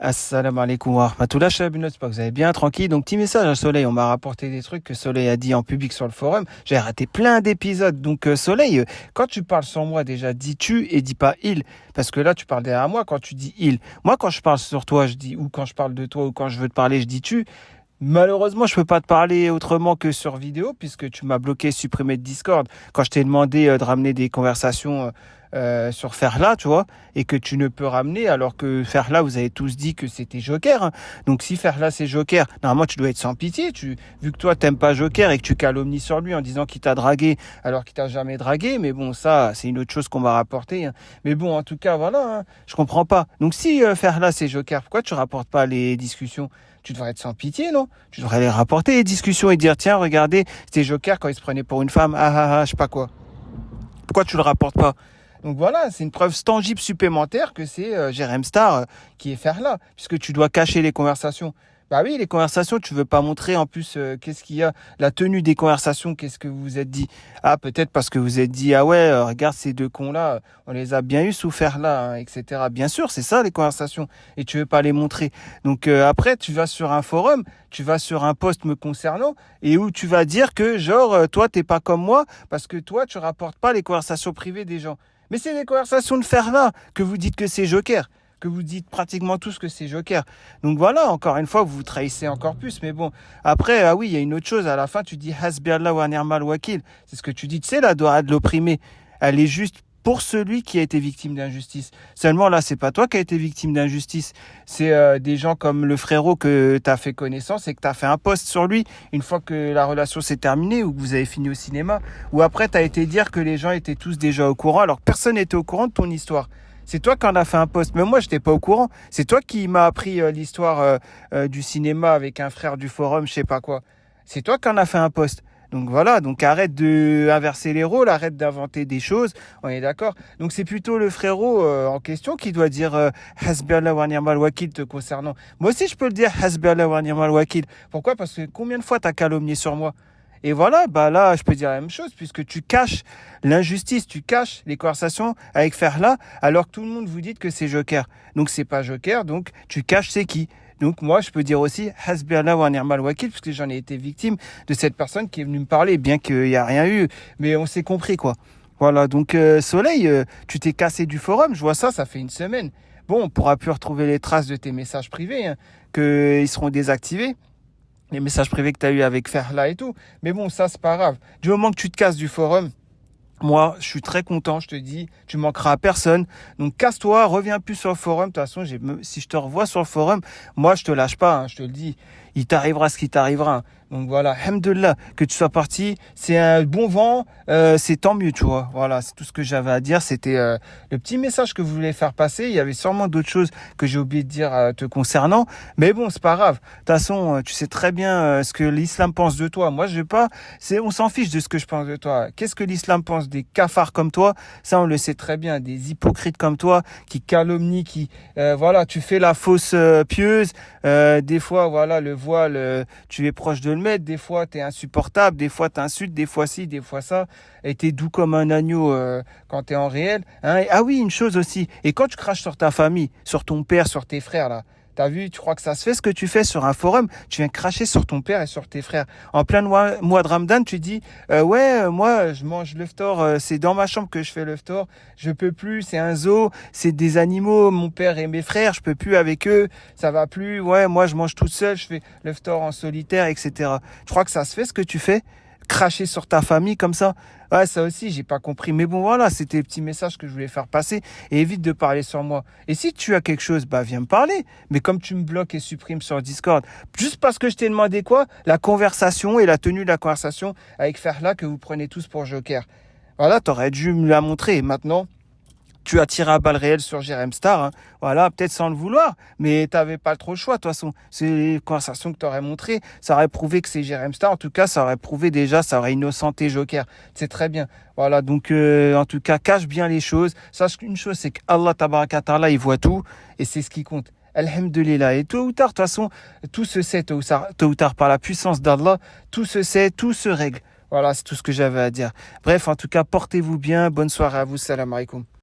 Assalamu alaikum wa rahmatullah, j'espère que vous allez bien, tranquille. Donc, petit message à Soleil, on m'a rapporté des trucs que Soleil a dit en public sur le forum. J'ai raté plein d'épisodes. Donc, Soleil, quand tu parles sur moi, déjà, dis tu et dis pas il. Parce que là, tu parles derrière moi quand tu dis il. Moi, quand je parle sur toi, je dis, ou quand je parle de toi, ou quand je veux te parler, je dis tu. Malheureusement, je peux pas te parler autrement que sur vidéo puisque tu m'as bloqué, supprimé de Discord quand je t'ai demandé de ramener des conversations sur Ferla, tu vois, et que tu ne peux ramener alors que Ferla, vous avez tous dit que c'était Joker, hein. Donc si Ferla c'est Joker, normalement tu dois être sans pitié. Vu que toi t'aimes pas Joker et que tu calomnies sur lui en disant qu'il t'a dragué alors qu'il t'a jamais dragué, mais bon ça c'est une autre chose qu'on m'a rapporté, hein. Mais bon en tout cas voilà, hein, je comprends pas. Donc si Ferla c'est Joker, pourquoi tu rapportes pas les discussions? Tu devrais être sans pitié, non? Tu devrais les rapporter, les discussions, et dire, tiens, regardez, c'était Joker quand il se prenait pour une femme, je sais pas quoi. Pourquoi tu le rapportes pas? Donc voilà, c'est une preuve tangible supplémentaire que c'est Jérém Star qui est faire là, puisque tu dois cacher les conversations. Bah oui, les conversations, tu veux pas montrer en plus qu'est-ce qu'il y a, la tenue des conversations, qu'est-ce que vous vous êtes dit? Ah, peut-être parce que vous êtes dit, ah ouais, regarde ces deux cons-là, on les a bien eu souffert là, hein, etc. Bien sûr, c'est ça les conversations, et tu veux pas les montrer. Donc après, tu vas sur un forum, tu vas sur un post me concernant, et où tu vas dire que genre, toi, t'es pas comme moi, parce que toi, tu rapportes pas les conversations privées des gens. Mais c'est des conversations de faire là que vous dites que c'est Joker, que vous dites pratiquement tous que c'est Joker. Donc voilà, encore une fois, vous vous trahissez encore plus. Mais bon, après, ah oui, il y a une autre chose. À la fin, tu dis Hasbi Allah wa ni'mal wakil. C'est ce que tu dis. Tu sais, la doha de l'opprimé, elle est juste pour celui qui a été victime d'injustice. Seulement là, c'est pas toi qui as été victime d'injustice. C'est des gens comme le frérot que tu as fait connaissance et que tu as fait un post sur lui une fois que la relation s'est terminée ou que vous avez fini au cinéma. Ou après, tu as été dire que les gens étaient tous déjà au courant alors que personne n'était au courant de ton histoire. C'est toi qui en as fait un post. Mais moi, je n'étais pas au courant. C'est toi qui m'as appris l'histoire du cinéma avec un frère du forum, je sais pas quoi. C'est toi qui en as fait un post. Donc voilà, donc arrête de inverser les rôles, arrête d'inventer des choses, on est d'accord. Donc c'est plutôt le frérot en question qui doit dire Hasbi Allah wa ni'mal wakil te concernant. Moi aussi je peux le dire Hasbi Allah wa ni'mal wakil. Pourquoi? Parce que combien de fois t'as calomnié sur moi? Et voilà, bah là, je peux dire la même chose, puisque tu caches l'injustice, tu caches les conversations avec Ferla, alors que tout le monde vous dit que c'est Joker. Donc c'est pas Joker, donc tu caches c'est qui. Donc moi, je peux dire aussi Hasbi Allah wa ni'mal wakil, puisque j'en ai été victime de cette personne qui est venue me parler, bien qu'il n'y a rien eu, mais on s'est compris quoi. Voilà, donc Soleil, tu t'es cassé du forum, je vois ça, ça fait une semaine. Bon, on pourra plus retrouver les traces de tes messages privés, hein, qu'ils seront désactivés les messages privés que tu as eu avec Ferla et tout. Mais bon, ça, c'est pas grave. Du moment que tu te casses du forum, moi, je suis très content, je te dis, tu manqueras à personne. Donc, casse-toi, reviens plus sur le forum. De toute façon, si je te revois sur le forum, moi, je te lâche pas, hein, je te le dis. Il t'arrivera ce qui t'arrivera. Donc voilà, alhamdoulilah, que tu sois parti, c'est un bon vent, c'est tant mieux, tu vois. Voilà, c'est tout ce que j'avais à dire. C'était le petit message que je voulais faire passer. Il y avait sûrement d'autres choses que j'ai oublié de dire te concernant. Mais bon, c'est pas grave. De toute façon, tu sais très bien ce que l'islam pense de toi. Moi, je vais pas... on s'en fiche de ce que je pense de toi. Qu'est-ce que l'islam pense des cafards comme toi? Ça, on le sait très bien. Des hypocrites comme toi qui calomnient, voilà, tu fais la fausse pieuse. Des fois, voilà, le voile, tu es proche de le mettre. Des fois, t'es insupportable. Des fois, t'insultes. Des fois, ci, des fois, ça. Et t'es doux comme un agneau quand t'es en réel. Hein. Ah oui, une chose aussi. Et quand tu craches sur ta famille, sur ton père, sur tes frères, là, t'as vu, tu crois que ça se fait ce que tu fais sur un forum? Tu viens cracher sur ton père et sur tes frères. En plein mois de Ramadan, tu dis moi je mange le ftor, c'est dans ma chambre que je fais le ftor. Je peux plus, c'est un zoo, c'est des animaux, mon père et mes frères, je peux plus avec eux, ça va plus. Ouais, moi je mange toute seule, je fais le ftor en solitaire, etc. Je crois que ça se fait ce que tu fais? Cracher sur ta famille comme ça. Ouais, ça aussi, j'ai pas compris. Mais bon, voilà, c'était le petit message que je voulais faire passer. Et évite de parler sur moi. Et si tu as quelque chose, bah, viens me parler. Mais comme tu me bloques et supprimes sur Discord, juste parce que je t'ai demandé quoi? La conversation et la tenue de la conversation avec Ferla que vous prenez tous pour Joker. Voilà, t'aurais dû me la montrer. Et maintenant, tu as tiré à balles réelles sur Jérém Star, hein. Voilà, peut-être sans le vouloir, mais t'avais pas trop le choix, de toute façon. C'est les conversations que t'aurais montrées, ça aurait prouvé que c'est Jérém Star, en tout cas, ça aurait prouvé déjà, ça aurait innocenté Joker. C'est très bien. Voilà, donc, en tout cas, cache bien les choses. Sache qu'une chose, c'est qu'Allah Tabaraka Ta'ala, il voit tout, et c'est ce qui compte. Alhamdulillah. Et tôt ou tard, de toute façon, tout se sait, tôt ou tard, par la puissance d'Allah, tout se sait, tout se règle. Voilà, c'est tout ce que j'avais à dire. Bref, en tout cas, portez-vous bien. Bonne soirée à vous. Salam alaikum.